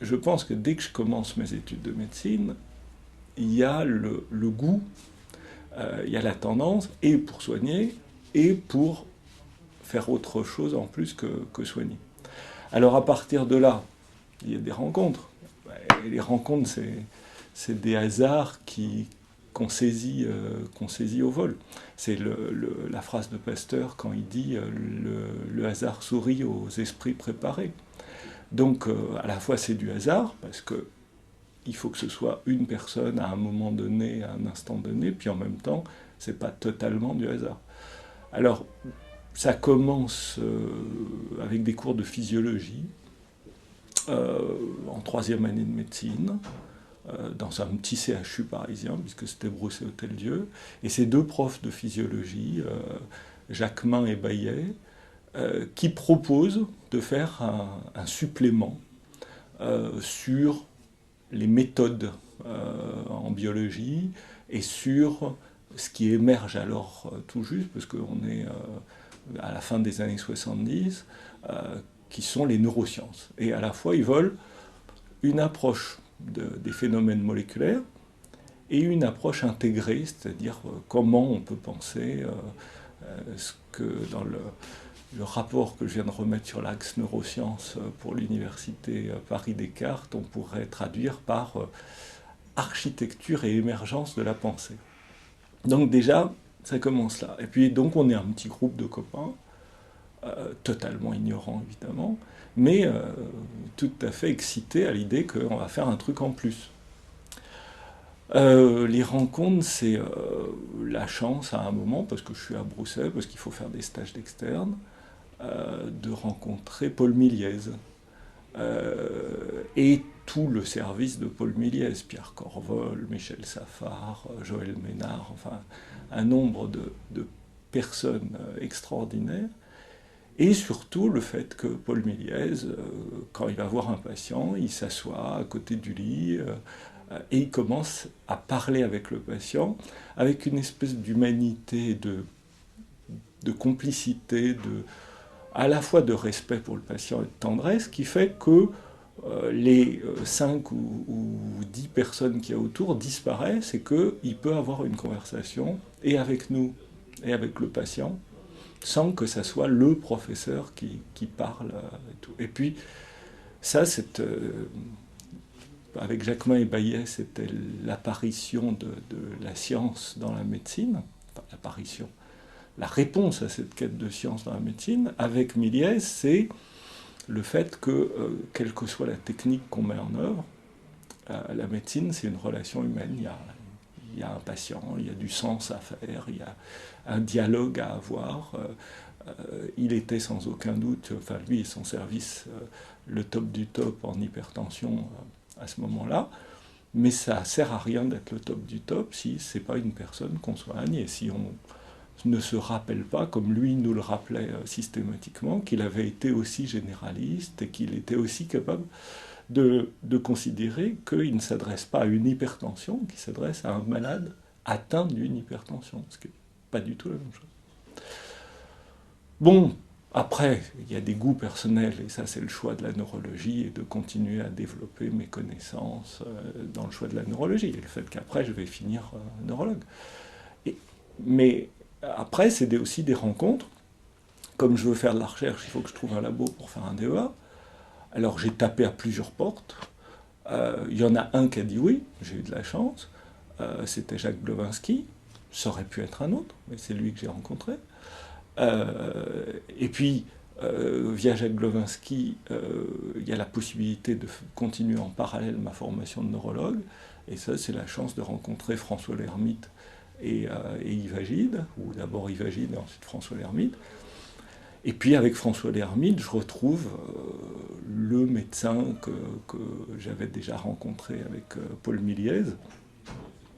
je pense que dès que je commence mes études de médecine, il y a le goût, il y a la tendance, et pour soigner, et pour faire autre chose en plus que soigner. Alors à partir de là, il y a des rencontres. Et les rencontres, c'est des hasards qu'on saisit au vol. C'est la phrase de Pasteur quand il dit le hasard sourit aux esprits préparés. Donc à la fois c'est du hasard, parce que il faut que ce soit une personne à un moment donné, à un instant donné, puis en même temps, c'est pas totalement du hasard. Alors, ça commence avec des cours de physiologie en troisième année de médecine, dans un petit CHU parisien, puisque c'était Broussais-Hôtel-Dieu. Et ces deux profs de physiologie, Jacquemin et Baillet, qui proposent de faire un supplément sur les méthodes en biologie et sur ce qui émerge alors tout juste, parce qu'on est à la fin des années 70, qui sont les neurosciences. Et à la fois, ils veulent une approche des phénomènes moléculaires et une approche intégrée, c'est-à-dire comment on peut penser ce que dans le rapport que je viens de remettre sur l'axe neurosciences pour l'université Paris-Descartes, on pourrait traduire par architecture et émergence de la pensée. Donc déjà, ça commence là. Et puis donc on est un petit groupe de copains, totalement ignorants évidemment, mais tout à fait excités à l'idée qu'on va faire un truc en plus. Les rencontres, c'est la chance à un moment, parce que je suis à Bruxelles, parce qu'il faut faire des stages d'externe, de rencontrer Paul Méliès. Et tout le service de Paul Méliès, Pierre Corvol, Michel Safar, Joël Ménard, enfin un nombre de personnes extraordinaires. Et surtout le fait que Paul Méliès, quand il va voir un patient, il s'assoit à côté du lit et il commence à parler avec le patient avec une espèce d'humanité, de complicité, à la fois de respect pour le patient et de tendresse, qui fait que les 5 ou 10 personnes qu'il y a autour disparaissent et qu'il peut avoir une conversation et avec nous et avec le patient sans que ça soit le professeur qui parle. Et tout. Et puis, ça, avec Jacquemin et Baillet, c'était l'apparition de la science dans la médecine, enfin l'apparition, la réponse à cette quête de science dans la médecine. Avec Méliès, c'est le fait que, quelle que soit la technique qu'on met en œuvre, la médecine, c'est une relation humaine. Il y a un patient, il y a du sens à faire, il y a un dialogue à avoir. Il était sans aucun doute, enfin lui et son service, le top du top en hypertension à ce moment-là. Mais ça ne sert à rien d'être le top du top si ce n'est pas une personne qu'on soigne et si on ne se rappelle pas, comme lui nous le rappelait systématiquement, qu'il avait été aussi généraliste et qu'il était aussi capable de considérer qu'il ne s'adresse pas à une hypertension, qu'il s'adresse à un malade atteint d'une hypertension, ce qui n'est pas du tout la même chose. Bon, après, il y a des goûts personnels, et ça c'est le choix de la neurologie, et de continuer à développer mes connaissances dans le choix de la neurologie, et le fait qu'après je vais finir neurologue. Mais après, c'est aussi des rencontres. Comme je veux faire de la recherche, il faut que je trouve un labo pour faire un DEA. Alors j'ai tapé à plusieurs portes. Il y en a un qui a dit oui, j'ai eu de la chance. C'était Jacques Blowinski. Ça aurait pu être un autre, mais c'est lui que j'ai rencontré. Et puis, via Jacques Blowinski, il y a la possibilité de continuer en parallèle ma formation de neurologue. Et ça, c'est la chance de rencontrer François Lhermitte et Yves Agide, ou d'abord Yves Agide et ensuite François Lhermitte. Et puis avec François Lhermitte, je retrouve le médecin que j'avais déjà rencontré avec Paul Méliès.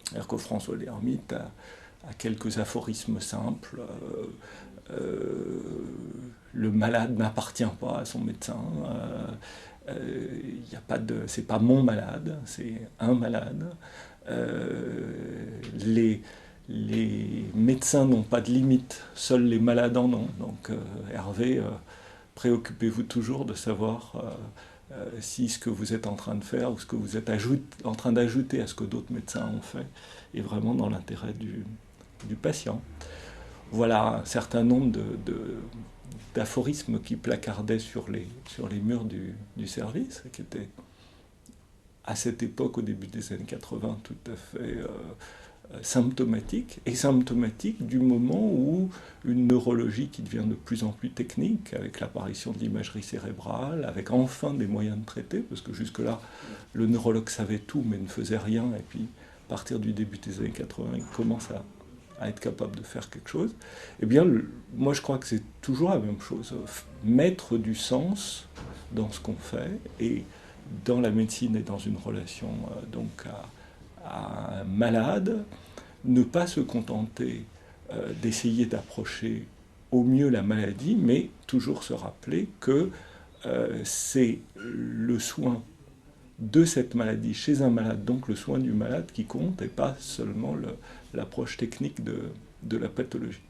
C'est-à-dire que François Lhermitte a quelques aphorismes simples. Le malade n'appartient pas à son médecin. C'est pas mon malade, c'est un malade. Les médecins n'ont pas de limite, seuls les malades en ont. Donc Hervé, préoccupez-vous toujours de savoir si ce que vous êtes en train de faire ou ce que vous êtes en train d'ajouter à ce que d'autres médecins ont fait est vraiment dans l'intérêt du patient. Voilà un certain nombre d'aphorismes qui placardaient sur les murs du service, qui étaient à cette époque, au début des années 80, tout à fait symptomatiques, et symptomatiques du moment où une neurologie qui devient de plus en plus technique, avec l'apparition de l'imagerie cérébrale, avec enfin des moyens de traiter, parce que jusque-là, le neurologue savait tout mais ne faisait rien, et puis à partir du début des années 80, il commence à être capable de faire quelque chose. Eh bien, moi je crois que c'est toujours la même chose, mettre du sens dans ce qu'on fait, et dans la médecine et dans une relation donc à un malade, ne pas se contenter d'essayer d'approcher au mieux la maladie, mais toujours se rappeler que c'est le soin de cette maladie chez un malade, donc le soin du malade qui compte, et pas seulement l'approche technique de la pathologie.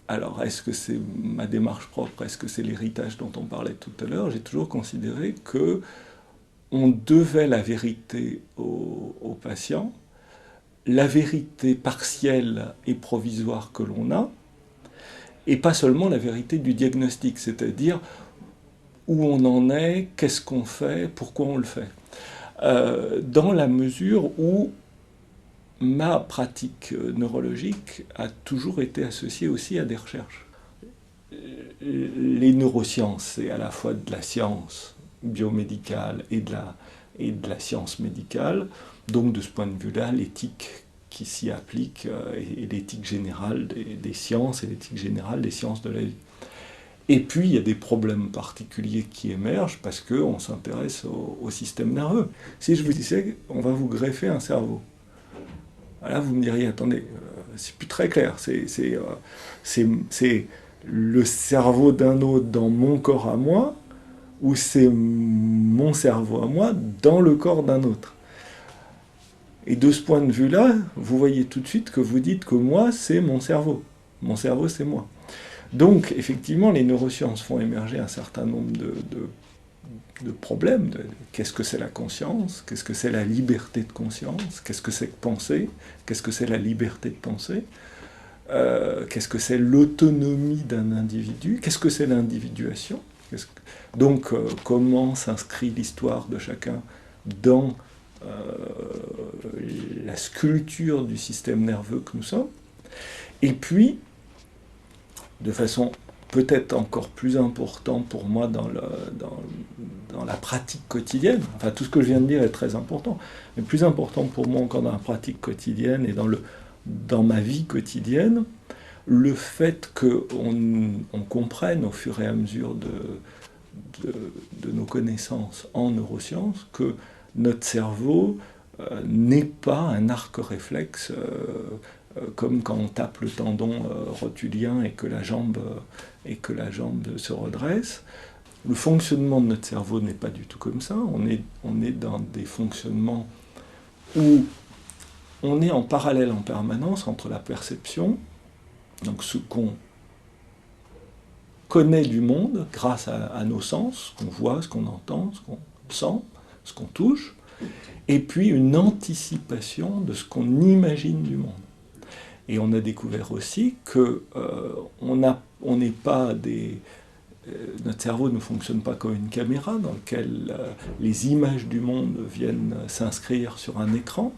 Alors, est-ce que c'est ma démarche propre? Est-ce que c'est l'héritage dont on parlait tout à l'heure? J'ai toujours considéré que on devait la vérité aux patients, la vérité partielle et provisoire que l'on a, et pas seulement la vérité du diagnostic, c'est-à-dire où on en est, qu'est-ce qu'on fait, pourquoi on le fait. Dans la mesure où ma pratique neurologique a toujours été associée aussi à des recherches. Les neurosciences, c'est à la fois de la science biomédicale et de la science médicale. Donc de ce point de vue-là, l'éthique qui s'y applique est l'éthique générale des sciences et l'éthique générale des sciences de la vie. Et puis, il y a des problèmes particuliers qui émergent parce qu'on s'intéresse au système nerveux. Si je vous disais, on va vous greffer un cerveau, là, vous me diriez, attendez, c'est plus très clair. C'est le cerveau d'un autre dans mon corps à moi, ou c'est mon cerveau à moi dans le corps d'un autre. Et de ce point de vue-là, vous voyez tout de suite que vous dites que moi, c'est mon cerveau. Mon cerveau, c'est moi. Donc, effectivement, les neurosciences font émerger un certain nombre de problèmes. Qu'est-ce que c'est la conscience? Qu'est-ce que c'est la liberté de conscience? Qu'est-ce que c'est que penser? Qu'est-ce que c'est la liberté de penser? Qu'est-ce que c'est l'autonomie d'un individu? Qu'est-ce que c'est l'individuation? Donc, comment s'inscrit l'histoire de chacun dans la sculpture du système nerveux que nous sommes? Et puis, de façon peut-être encore plus importante pour moi dans la pratique quotidienne, enfin tout ce que je viens de dire est très important, mais plus important pour moi encore dans la pratique quotidienne et dans ma vie quotidienne, le fait qu'on comprenne au fur et à mesure de nos connaissanses en neurosciences que notre cerveau n'est pas un arc réflexe comme quand on tape le tendon rotulien et que la jambe se redresse. Le fonctionnement de notre cerveau n'est pas du tout comme ça. On est dans des fonctionnements où on est en parallèle en permanence entre la perception, donc ce qu'on connaît du monde grâce à nos sens, ce qu'on voit, ce qu'on entend, ce qu'on sent, ce qu'on touche, et puis une anticipation de ce qu'on imagine du monde. Et on a découvert aussi que on n'est pas notre cerveau ne fonctionne pas comme une caméra dans laquelle les images du monde viennent s'inscrire sur un écran.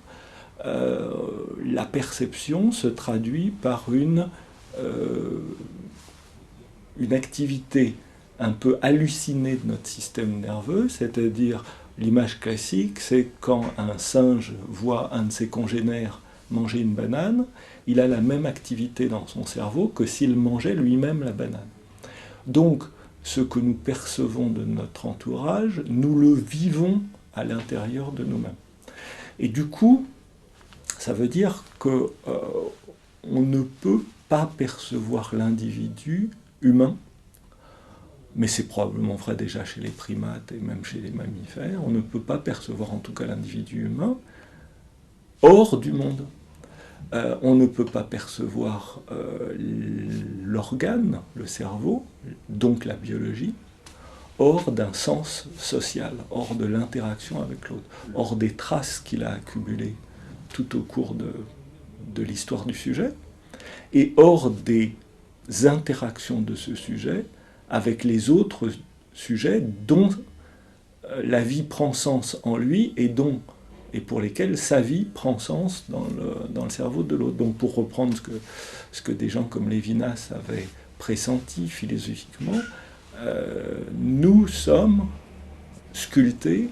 La perception se traduit par une activité un peu hallucinée de notre système nerveux, c'est-à-dire l'image classique, c'est quand un singe voit un de ses congénères manger une banane, il a la même activité dans son cerveau que s'il mangeait lui-même la banane. Donc, ce que nous percevons de notre entourage, nous le vivons à l'intérieur de nous-mêmes. Et du coup, ça veut dire qu'on ne peut pas percevoir l'individu humain, mais c'est probablement vrai déjà chez les primates et même chez les mammifères, on ne peut pas percevoir en tout cas l'individu humain hors du monde. On ne peut pas percevoir l'organe, le cerveau, donc la biologie, hors d'un sens social, hors de l'interaction avec l'autre, hors des traces qu'il a accumulées tout au cours de l'histoire du sujet, et hors des interactions de ce sujet avec les autres sujets dont la vie prend sens en lui et pour lesquels sa vie prend sens dans le cerveau de l'autre. Donc pour reprendre ce que des gens comme Lévinas avaient pressenti philosophiquement, nous sommes sculptés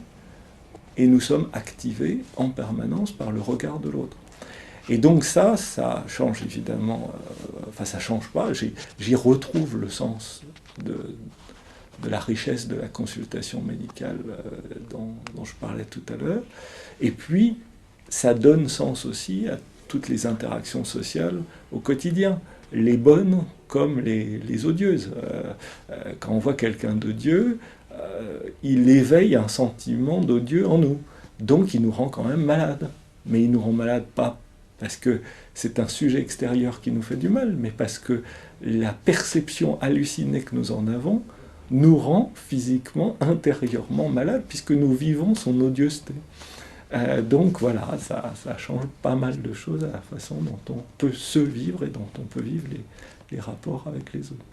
et nous sommes activés en permanence par le regard de l'autre. Et donc ça change évidemment, enfin ça change pas, j'y retrouve le sens de la richesse de la consultation médicale dont je parlais tout à l'heure. Et puis, ça donne sens aussi à toutes les interactions sociales au quotidien, les bonnes comme les odieuses. Quand on voit quelqu'un d'odieux, il éveille un sentiment d'odieux en nous. Donc il nous rend quand même malades. Mais il nous rend malades pas parce que c'est un sujet extérieur qui nous fait du mal, mais parce que la perception hallucinée que nous en avons nous rend physiquement, intérieurement malades, puisque nous vivons son odieuseté. Donc voilà, ça change pas mal de choses à la façon dont on peut se vivre et dont on peut vivre les rapports avec les autres.